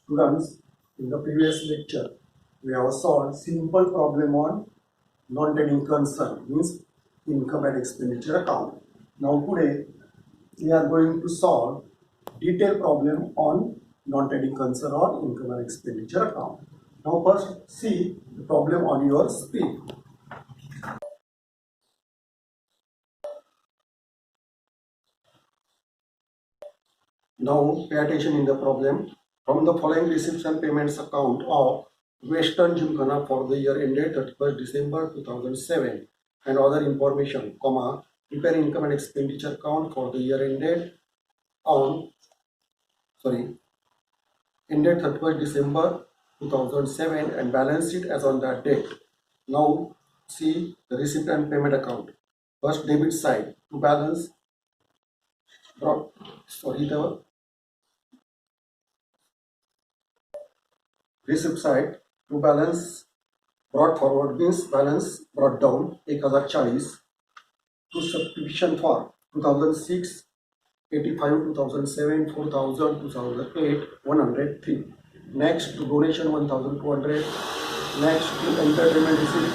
Students, in the previous lecture, we have solved simple problem on non-trading concern, means income and expenditure account. Now today, we are going to solve detailed problem on non-trading concern or income and expenditure account. Now first see the problem on your screen. Now pay attention in the problem. From the following receipts and payments account of Western Gymkhana for the year ended 31st December 2007 and other information, comma, prepare income and expenditure account for the year ended 31st December 2007 and balance sheet as on that date. Now see the receipt and payment account. First debit side to balance the receipt side to balance brought forward means balance brought down 1040 to subscription for 2006 85 2007 4000 2008 103. Next to donation 1200. Next to entertainment receipt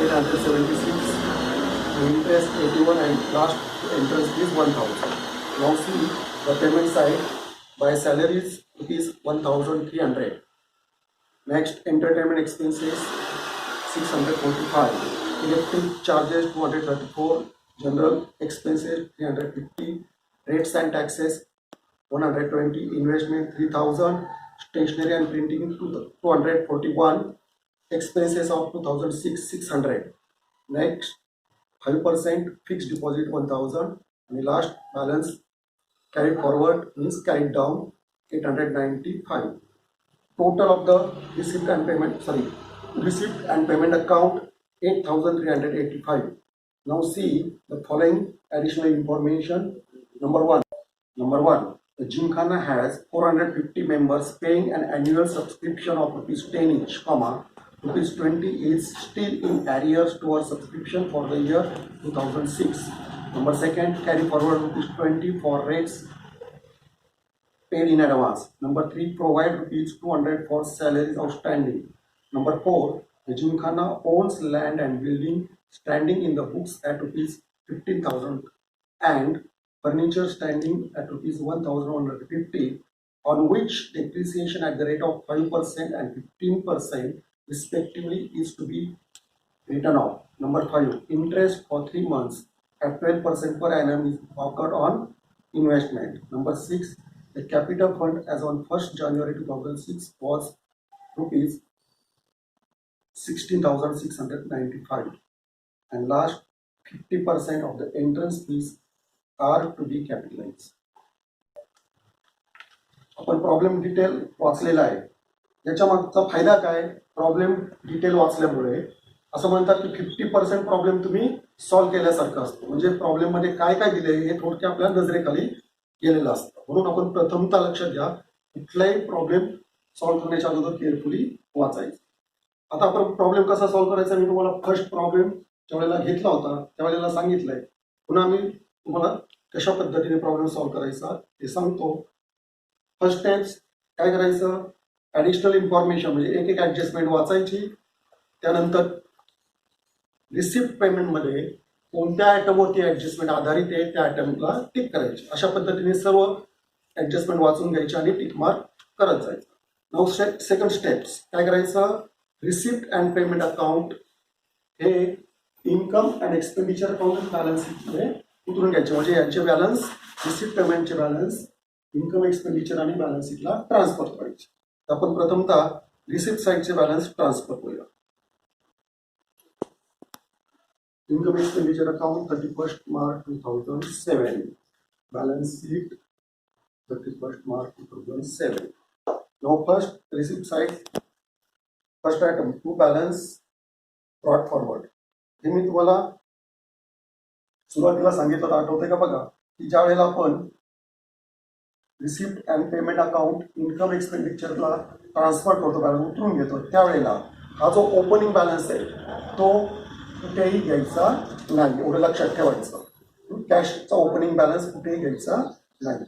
876, interest 81, and last entrance fees 1000. Now see the payment side by salaries rupees 1300. Next, entertainment expenses 645, electric charges 234, general expenses 350, rates and taxes 120, investment 3000, stationery and printing 241, expenses of 2006 600. Next, 5% fixed deposit 1000, and the last balance carried forward means carried down 895. Total of the receipt and payment account 8385. Now see the following additional information. Number one, the Gymkhana has 450 members paying an annual subscription of rupees 10 each, rupees 20 is still in arrears towards subscription for the year 2006. Number second, carry forward rupees 20 for rates paid in advance. Number 3, provide rupees 200 for salaries outstanding. Number 4, the Gymkhana owns land and building standing in the books at rupees 15,000 and furniture standing at rupees 1,150, on which depreciation at the rate of 5% and 15% respectively is to be written off. Number 5, interest for 3 months at 12% per annum is occurred on investment. Number 6, the capital fund as on 1st January 2006 was rupees 16,695, and last 50% of the entrance fees are to be capitalized. आपण problem detail वाचलेला आहे. याच्या मागचा फायदा काय? Problem detail वाचल्यामुळे असं म्हणतात की 50% प्रॉब्लेम तुम्ही सॉल्व्ह केल्यासारखं असतं. म्हणजे प्रॉब्लेम मध्ये काय काय दिले हे थोडक्यात आपल्या नजरेखाली केलेलं असतं. म्हणून आपण प्रथमतः लक्षात घ्या, कुठलाही प्रॉब्लेम सॉल्व्ह करण्याच्या अगोदर केअरफुली वाचायचं. आता आपण प्रॉब्लेम कसा सॉल्व्ह करायचा मी तुम्हाला फर्स्ट प्रॉब्लेम ज्या वेळेला घेतला होता त्यावेळेला सांगितलंय. पुन्हा मी तुम्हाला कशा पद्धतीने प्रॉब्लेम सॉल्व्ह करायचा ते सांगतो. फर्स्ट स्टेप्स काय करायचं, ॲडिशनल इन्फॉर्मेशन म्हणजे एक ॲडजस्टमेंट वाचायची. त्यानंतर रिसिप्ट पेमेंटमध्ये कोणत्या आयटमवरती ॲडजस्टमेंट आधारित आहे त्या आयटमला टिक करायची. अशा पद्धतीने सर्व ॲडजस्टमेंट वाचून घ्यायची आणि टिक मार्क करत जायचं. नाउ सेकंड स्टेप्स काय करायचं, रिसिप्ट अँड पेमेंट अकाउंट हे income and expenditure account balance शीटमध्ये उतरून घ्यायचे. म्हणजे यांचे बॅलन्स, रिसिप्ट पेमेंटचे बॅलन्स इन्कम एक्सपेंडिचर आणि बॅलन्स शीटला ट्रान्सफर करायचे. आपण प्रथमतः रिसिप्ट साईडचे बॅलन्स ट्रान्सफर करूया. Income expenditure account 31st March 2007. Balance sheet 31st March 2007. Now first receipt side. First item to balance brought forward. हे मी तुम्हाला सुरुवातीला सांगितलं आठवते का बघा, की ज्या वेळेला आपण receipt and payment account income एक्सपेंडिचरला ट्रान्सफर करतो, बॅलन्स उतरून घेतो, त्यावेळेला हा जो ओपनिंग बॅलन्स आहे तो कुठेही घ्यायचा नाही, एवढं लक्षात ठेवायचं. कॅशचा ओपनिंग बॅलन्स कुठेही घ्यायचा नाही.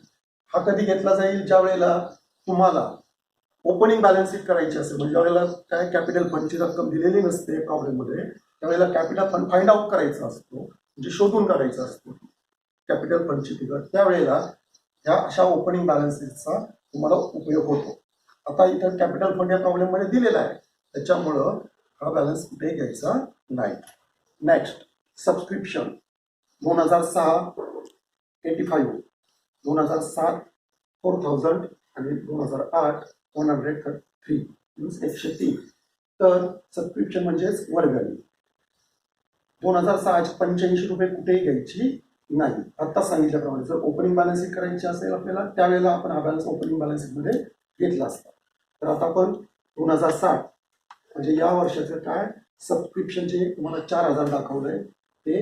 हा कधी घेतला जाईल, ज्या वेळेला तुम्हाला ओपनिंग बॅलन्स शीट करायची असेल म्हणजे ज्यावेळेला काय कॅपिटल फंडची रक्कम दिलेली नसते प्रॉब्लेममध्ये, त्यावेळेला कॅपिटल फंड फाइंड आउट करायचा असतो, म्हणजे शोधून काढायचा असतो कॅपिटल फंडची फिगर. त्यावेळेला ह्या अशा ओपनिंग बॅलन्स शीटचा तुम्हाला उपयोग होतो. आता इथं कॅपिटल फंड या प्रॉब्लेममध्ये दिलेला आहे, त्याच्यामुळं हा बॅलन्स कुठे घ्यायचा नाही. नेक्स्ट सबस्क्रिप्शन 2006 85, 2007 4000 आणि 2008 103 मीन्स 103. तर सबस्क्रिप्शन म्हणजेच वर्गणी. 2006 ₹85 कुठेही घ्यायची नाही. आता सांगितल्याप्रमाणे जर ओपनिंग बॅलन्स शीट करायची असेल आपल्याला, त्यावेळेला आपण हा बॅलन्स ओपनिंग बॅलन्स शीटमध्ये घेतला असता. तर आता आपण 2007 म्हणजे या वर्षाचं काय सबस्क्रिप्शन जे तुम्हाला 4000 दाखवलंय ते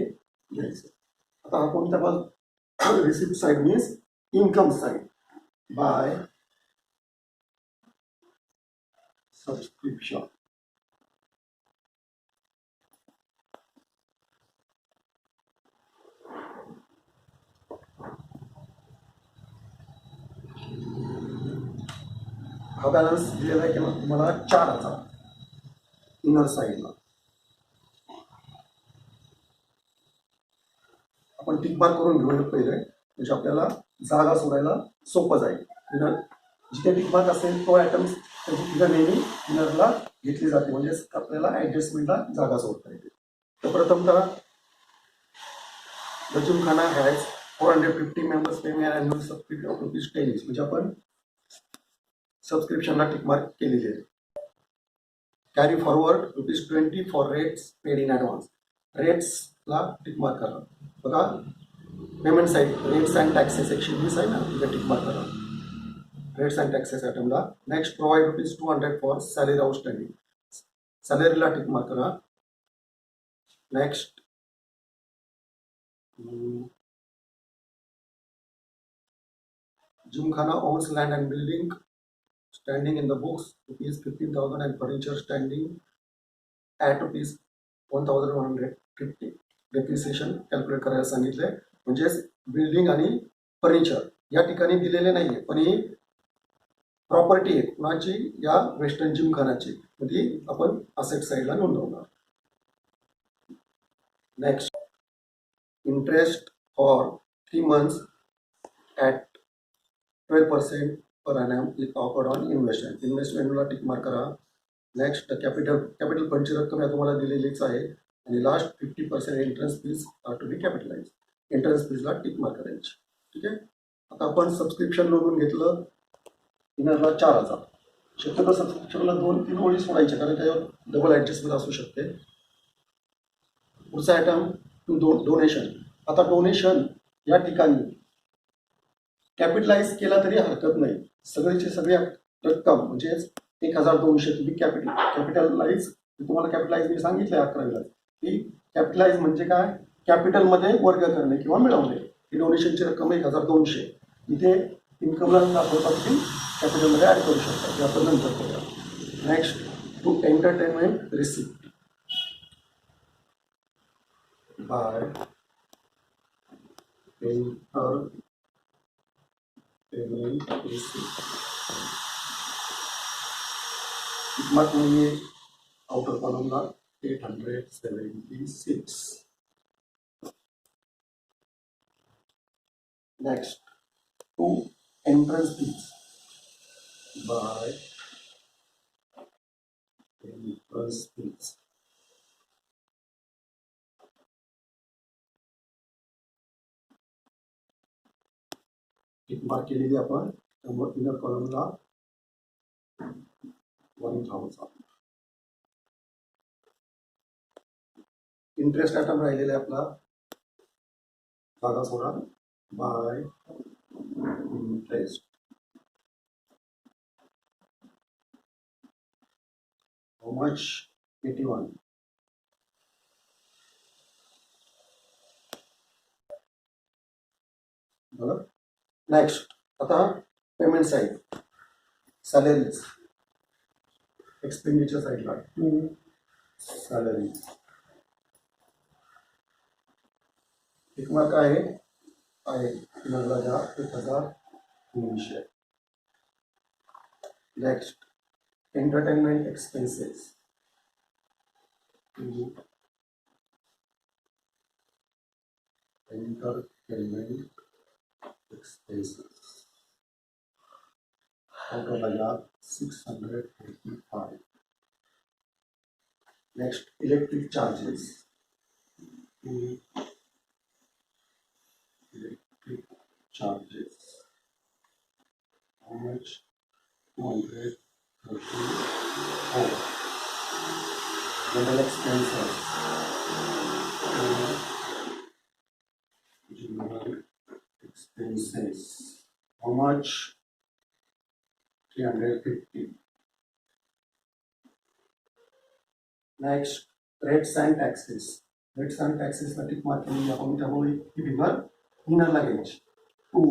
घ्यायचं. आता हा कोणत्या पण receipt side means income side by subscription. हा बॅलन्स दिलेला आहे की तुम्हाला 4000 इनर साईडला. आपण टिक मार्क करून घेऊया पहिले, म्हणजे आपल्याला जागा सोडायला सोपं जाईल. इनर जिथे टिक मार्क असेल तो ॲटम त्याची फिगर नेहमी इनरला घेतली जाते, म्हणजे आपल्याला ॲडजस्टमेंटला जागा सोडता येते. तर प्रथमतः the Gymkhana has 450 members paying annual subscription of ₹10, म्हणजे आपण सबस्क्रिप्शनला टिक मार्क केलेली आहे. Carry forward ₹20 for rates paid in advance. रेट्सला टिक मार्क करा. बघा payment side rates and taxes 120 आहे ना, तिथे टिक मार्क करा रेट्स अँड टॅक्सेस आयटमला. Next provide ₹200 for salary outstanding. सॅलरीला टिक मार्क करा. Next gymkhana owns land and building standing in the books ₹15,000 and furniture standing at ₹1,150. Depreciation calculate करायला सांगितलंय, म्हणजेच बिल्डिंग आणि फर्निचर या ठिकाणी दिलेले नाहीये, पण ही प्रॉपर्टी आहे कुणाची, या वेस्टर्न जिमखानाची, ती आपण असेट साईडला नोंदवणार. Next interest for 3 months at 12% per annum is offered on investment. इन्व्हेस्टमेंटला टिक मार्क करा. नेक्स्ट कॅपिटल फंडची रक्कम या तुम्हाला दिलेलीच आहे. आणि last 50% entrance fees are to be capitalise. Entrance फीजला टिक मार्क करायची. ठीक आहे. आता आपण सबस्क्रिप्शन नोंदवून घेतलं. इनरला 4000. शक्यतो सबस्क्रिप्शनला 2-3 ओळी सोडायचे, कारण त्याच्यावर डबल ॲडजस्टमेंट असू शकते. पुढचा आयटम डोनेशन. आता डोनेशन या ठिकाणी कॅपिटलाइज केला तरी हरकत नाही. सगळीची सगळी रक्कम म्हणजेच 1200 तुम्ही कॅपिटलाइज, तुम्हाला कॅपिटलाइज मी सांगितलंय 11वीला, ती कॅपिटलाइज म्हणजे काय, कॅपिटलमध्ये वर्ग करणे किंवा मिळवणे. ही डोनेशनची रक्कम 1200. इथे इन्कमला दाखवतात की कॅपिटलमध्ये ॲड करू शकतात, ते आपण नंतर करूया. Next to entertainment receipt by payment receipt. किंमत म्हणजे आउटर कॉलमला 876. Next to entrance fees by entrance fees. Tick mark केलेली आपण, त्यामुळे इनर कॉलमला 1000. इंटरेस्ट आयटम राहिलेला आहे आपला, जागा सोडा, बाय इंटरेस्ट. How much 81. बरोबर. नेक्स्ट आता पेमेंट साईड सॅलरीज. एक्सपेंडिचर साईडला सॅलरी एक मार्क आहे इनरला द्या 1300. Next entertainment expenses. Entertainment expenses. Total हजार 685. Next, electric charges. Electric charges. How much? 234. General expenses. General expenses. How much? 350. Next, rates and taxes. Rates and taxes ला tick mark करून आपण त्यामुळे ही फिगर इनर लागेल. To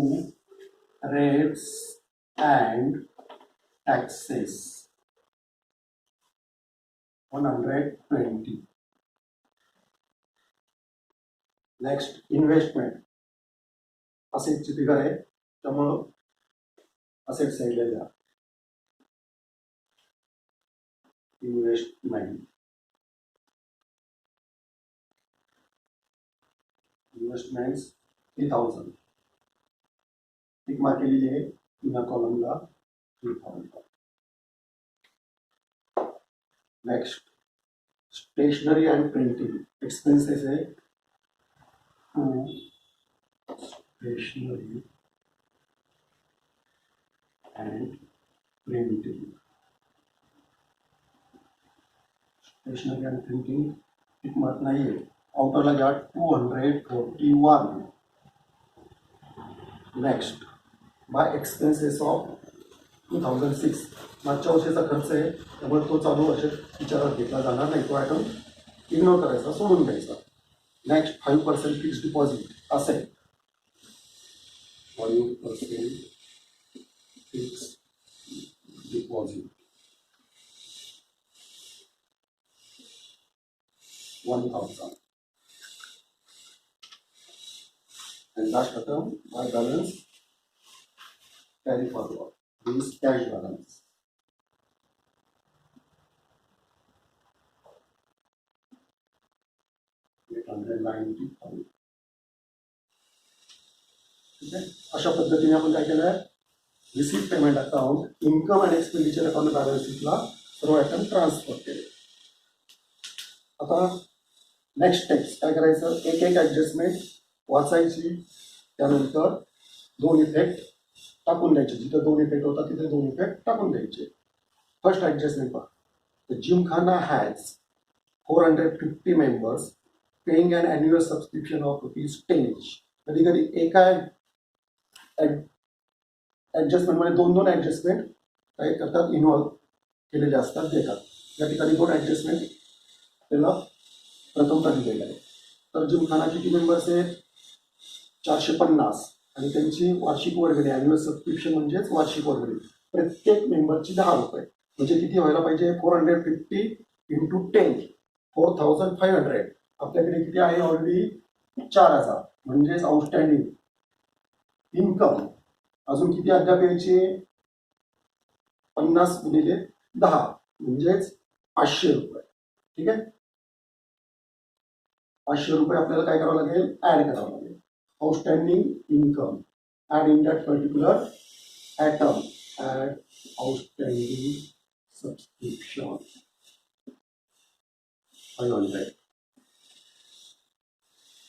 rates and taxes 120. Next, investment. असेटची figure आहे त्यामुळं asset साईडला द्या. इन्व्हेस्टमेंट. इन्व्हेस्टमेंट्स 3000. टिक मार्क केलेली आहे इनर कॉलमला 3000. Next, stationery and printing expenses आहे. Stationery and printing. Stationery and printing tick mark नाही आहे. आउटरला घ्या 241. Next, by expenses of 2006. मागच्या वर्षाचा खर्च आहे त्यामुळे तो चालू वर्षात विचारात घेतला जाणार नाही. तो आयटम इग्नोर करायचा, सोडून द्यायचा. नेक्स्ट, 5% फिक्स डिपॉझिट असेल. 5% fix deposit 1000. And last item, my balance carry forward. This cash balance. $895. ठीक आहे. अशा पद्धतीने आपण काय केलं आहे, receipt payment account, income and expenditure account balance शीटला सर्व आयटम ट्रान्सफर केले. आता नेक्स्ट स्टेप्स काय करायचं, एक एक ॲडजस्टमेंट वाचायची, त्यानंतर दोन इफेक्ट टाकून द्यायचे. जिथे दोन इफेक्ट होता तिथे दोन इफेक्ट टाकून द्यायचे. फर्स्ट ॲडजस्टमेंट पहा, the Gymkhana has 450 members paying an annual subscription of ₹10. कधी कधी एका ॲडजस्टमेंटमध्ये दोन दोन ॲडजस्टमेंट काय करतात, इन्व्हॉल्व केलेले असतात, देतात. या ठिकाणी दोन ॲडजस्टमेंट त्याला प्रथमता दिलेला आहे. तर जिमखाना किती मेंबर्स आहेत, 450, आणि त्यांची वार्षिक वर्गणी ॲन्युअल सबस्क्रिप्शन म्हणजेच वार्षिक वर्गणी प्रत्येक मेंबरची ₹10. म्हणजे किती व्हायला पाहिजे, 450 × 10 4500. आपल्याकडे किती आहे ऑलरेडी 4000. म्हणजेच आउटस्टँडिंग इन्कम अजून किती अद्याप यायचे, 50 × 10 म्हणजेच ₹500. ठीक आहे. ₹500 आपल्याला काय करावं लागेल, ऍड करावं लागेल. Outstanding income, add in that particular item, add outstanding subscription 500.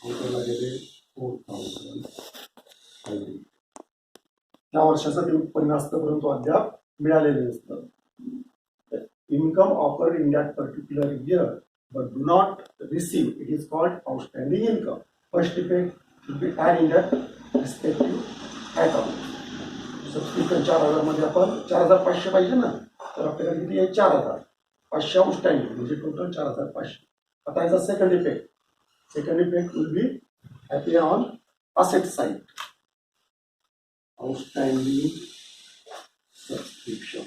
आउटरला गेले 4000. त्या वर्षाचं ते उत्पन्न असतं परंतु अद्याप मिळालेले नसतं. Income offered in that particular year but do not receive, it is called outstanding income. First effect should be add in that respective account. Subscription 4000 मध्ये आपण 4500 पाहिजे ना, तर आपल्याकडे किती आहे, 4000. 500 आउटस्टँडिंग म्हणजे टोटल 4500. आता याचा second effect will be appear on asset side. Outstanding subscription.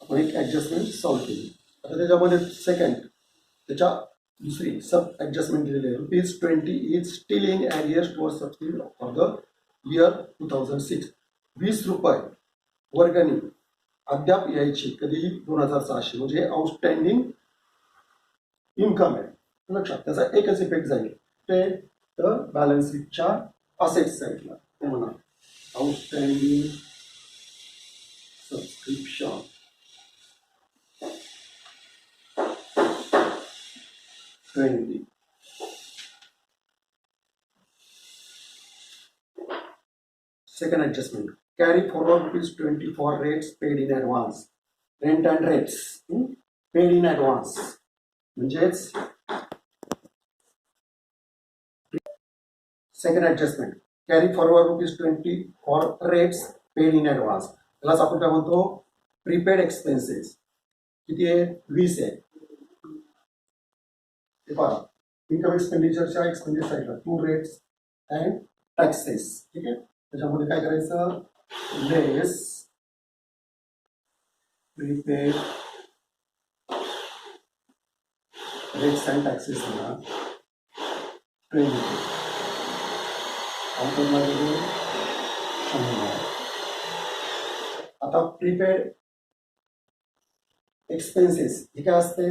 आपण एक ॲडजस्टमेंट सॉल्व्ह केली. आता त्याच्यामध्ये सेकंड, त्याच्या दुसरी सब ॲडजस्टमेंट दिलेली आहे. ₹20 is still in arrears towards subsidy for the year 2006. ₹20 वर्गणी अद्याप यायची, कधीही 2600, म्हणजे आउटस्टँडिंग इन्कम आहे. लक्षात, त्याचा एकच इफेक्ट जाईल, ते तर बॅलन्स शीटच्या असेट साईडला. ते म्हणा outstanding subscription $20. Second adjustment, carry forward ₹20 for rates paid in advance. Rent and rates paid in advance म्हणजेच second adjustment, carry forward ₹20 for rates paid in advance. त्यालाच आपण काय म्हणतो, प्रीपेड एक्सपेन्सेस. किती आहे? 20 आहे. ते पहा, इन्कम एक्सपेंडिचरच्या एक्सपेंडिचर साईडला 2 रेट्स अँड टॅक्सेस. ठीक आहे, त्याच्यामध्ये काय करायचं, लेस प्रीपेड रेट्स अँड टॅक्सेस म्हणा 20. आता प्रीपेड एक्सपेन्सेस हे काय असते,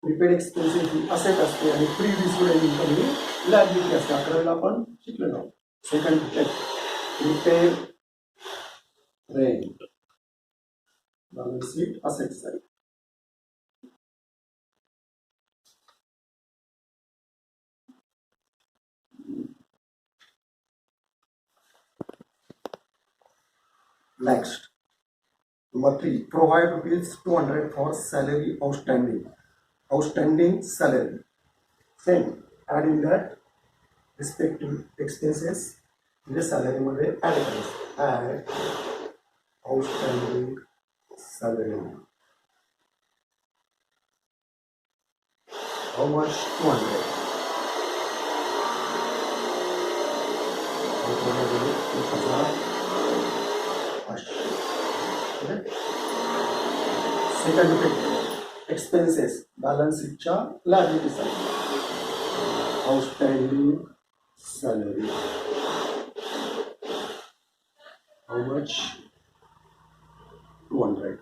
प्रीपेड एक्सपेन्सेस ही असेट असते आणि प्री रिसिव्ड इन्कम ही लायबिलिटी असते. 11वीला आपण शिकलेलो आहोत. Second prepaid rent balance sheet asset side. Next, number 3, provide ₹200 for salary outstanding. Outstanding salary. Same, adding that respective expenses in the salary मध्ये add करायचं. Add outstanding salary. How much? 200. 1,000. Second effect, expenses balance शीटच्या liability side. Outstanding salary. How much? 200.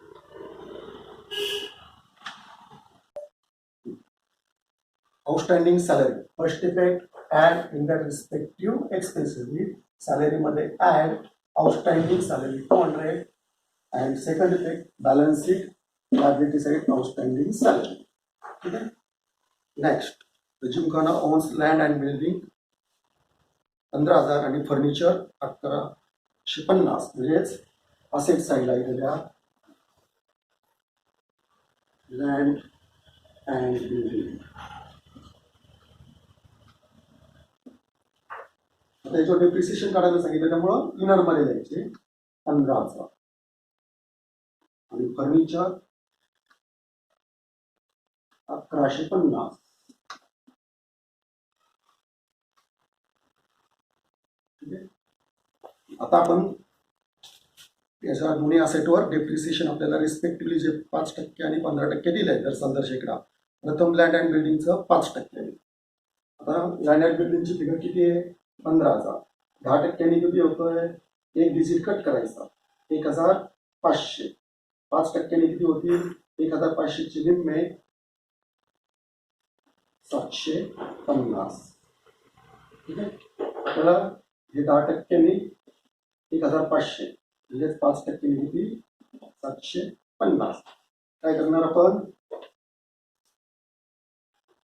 Outstanding salary. First effect, add in the respective expenses. Salary मध्ये add outstanding salary 200. and second effect, balance sheet liability side outstanding salary. ठीक आहे. Next, gymkhana owns land and building 15,000 आणि furniture 1150, म्हणजेच asset साईडला इथल्या land and building. आता याच्यावर depreciation काढायला सांगितलं, त्यामुळं इनरमध्ये जायचे 15,000 आणि फर्निचर 1150. ठीक आहे. आता आपण याच्या दोन्ही असेटवर डेप्रिसिएशन आपल्याला रिस्पेक्टिव्हली जे 5% आणि 15% दिले दर संदर्शेकडा. प्रथम लँड अँड बिल्डिंगचं 5%. आता लँड अँड बिल्डिंगची फिगर किती आहे? 15,000. 10% किती होतोय? एक डिजिट कट करायचा, 1,500. 5% किती होतील? 1,500 ची निम्मे 750. ठीक आहे. आपल्याला हे 10% 1,500 म्हणजे 5% किती? 750. काय करणार आपण?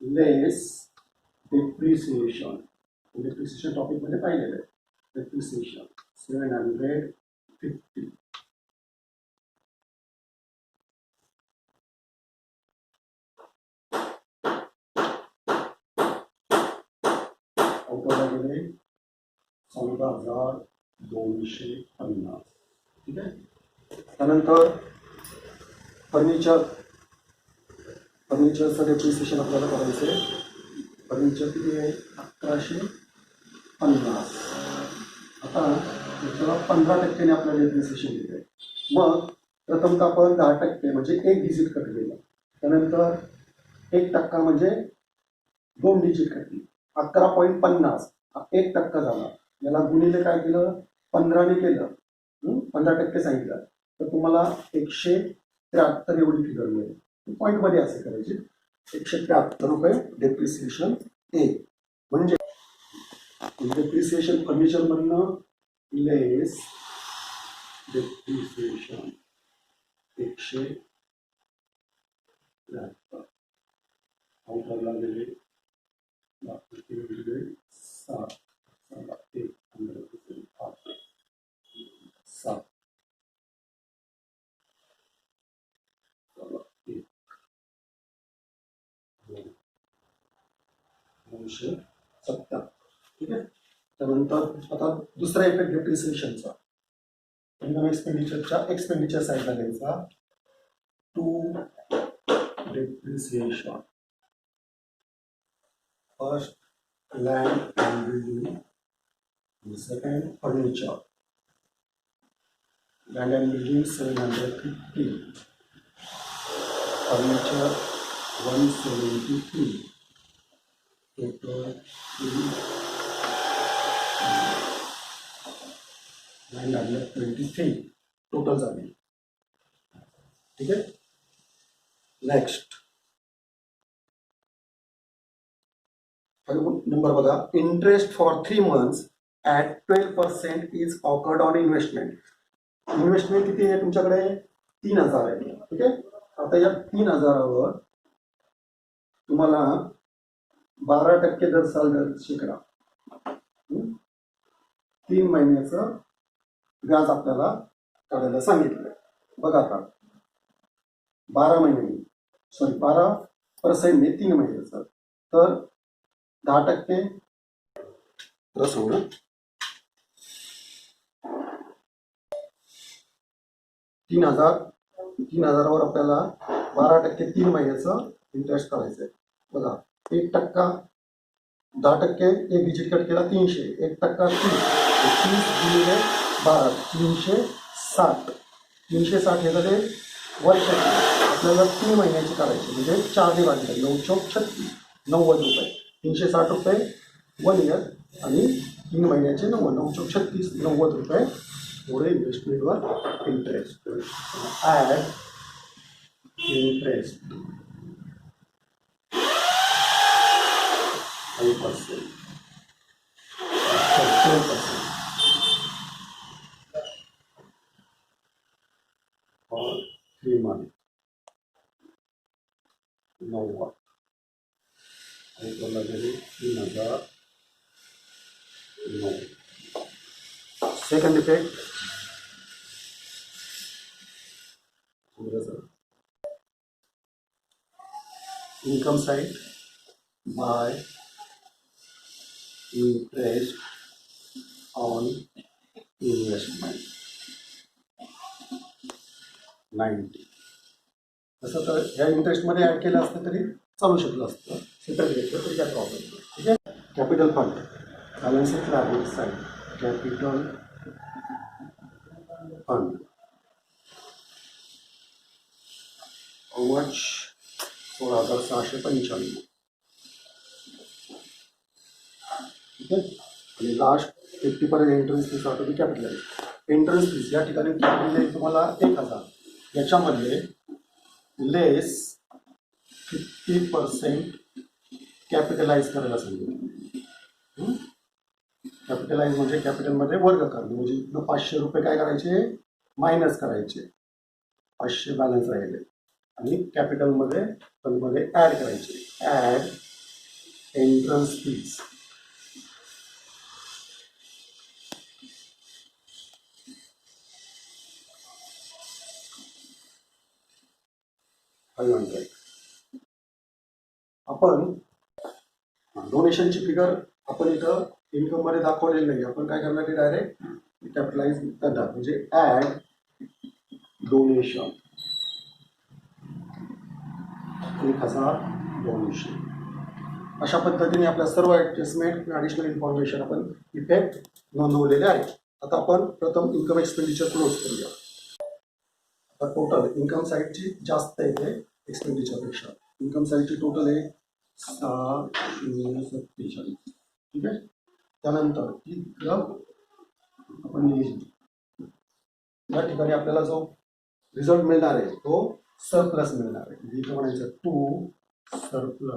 लेस डेप्रिसिएशन. डेप्रिसिएशन टॉपिक मध्ये पाहिलेलं आहे. डेप्रिसिएशन 750. आउटरमध्ये 14,250. ठीक आहे. त्यानंतर फर्निचरचं डेप्रिसिएशन आपल्याला करायचं आहे. फर्निचर किती आहे? 1,150. आता त्याला 15% आपल्याला डेप्रिसिएशन दिलं आहे. मग प्रथमतः आपण 10% म्हणजे एक डिजिट कट केलं. त्यानंतर 1% म्हणजे 2 डिजिट काढली 11.50 1% झाला. याला गुणिले काय केलं 15ने केलं 15% सांगितलं तर तुम्हाला 173 एवढी फिगर मिळेल. पॉईंट मध्ये असे करायचे 173 रुपये डेप्रिसिएशन ए. म्हणजे डेप्रिसिएशन फर्निचर मधनं लेस डेप्रिसिएशन 173 आउटर लागलेले 7 7 970. ठीक आहे. त्यानंतर आता दुसरा इफेक्ट डेप्रिसिएशनचा इन्कम एक्सपेंडिचरच्या एक्सपेंडिचर साईडला घ्यायचा. To depreciation first land and building, second furniture. Land and building 750, furniture 173, total 923 total झाली. ठीक आहे. नेक्स्ट नंबर बघा. Interest for 3 months at 12% is accrued on investment. Investment किती आहे तुमच्याकडे 3000 आहे. ठीक आहे. आता या 3000वर तुम्हाला 12% दर साल दर शेकडा 3 महिन्याचं व्याज आपल्याला काढायला सांगितलं. बघा आता 12 महिने 12% 3 महिन्याचं तर 10% रसवणं 3000वर आपल्याला 12% 3 महिन्याचं इंटरेस्ट करायचं आहे. बघा 1% 10% एक डिजिट कट केला 300, 1% 30 गुणिले 12 360. 360 हे झाले वर्षाचे. आपल्याला 3 महिन्याचे करायचे म्हणजे 4ने वाढले 9 चौक 36 90 रुपये. 360 रुपये 1 इयर आणि 3 महिन्याचे 9 चौक 36 90 रुपये एवढे इन्व्हेस्टमेंटवर इंटरेस्ट. ॲड इंटरेस्ट 5%, 12% for 3 months 90 आणि त्याला गेले 3009. Second effect income side by interest on investment 90. तसं तर ह्या इंटरेस्टमध्ये ॲड केलं असतं तरी चालू शकलं असतं. सेपरेट घेतलं तरी काय प्रॉब्लेम नाही. ठीक आहे. Capital fund balance of liability side. Capital fund how much 16,695. ठीक आहे. आणि लास्ट 50% एंट्रन्स फीस ऑटो बी कॅपिटलाइज. एंट्रन्स फीस या ठिकाणी किती तुम्हाला 1000. याच्यामध्ये लेस 50% कॅपिटलाइज करायला सांगितलं. कॅपिटलाइज म्हणजे कॅपिटलमध्ये वर्ग करणे म्हणजे 500 रुपये काय करायचे मायनस करायचे. 500 बॅलन्स राहिले आणि कॅपिटलमध्ये फंडमध्ये ॲड करायचे. Add entrance fees 500. आपण डोनेशनची फिगर आपण इथं इन्कम मध्ये दाखवलेली नाही. आपण काय करणार की डायरेक्ट कॅपिटलाइज करणार म्हणजे ॲड डोनेशन 1000 डोनेशन. अशा पद्धतीने आपल्या सर्व ॲडजस्टमेंट ॲडिशनल इन्फॉर्मेशन आपण इथे नोंदवलेले आहे. आता आपण प्रथम इन्कम एक्सपेंडिचर क्लोज करूया. आता टोटल इन्कम साईडची जास्त येते एक्सपेंडिचरपेक्षा. इन्कम साईडची टोटल आहे 6,047. ठीक आहे. त्यानंतर ही रब आपण लिहिली. या ठिकाणी आपल्याला जो रिझल्ट मिळणार आहे तो सरप्लस मिळणार आहे. इथे म्हणायचं टू सरप्लस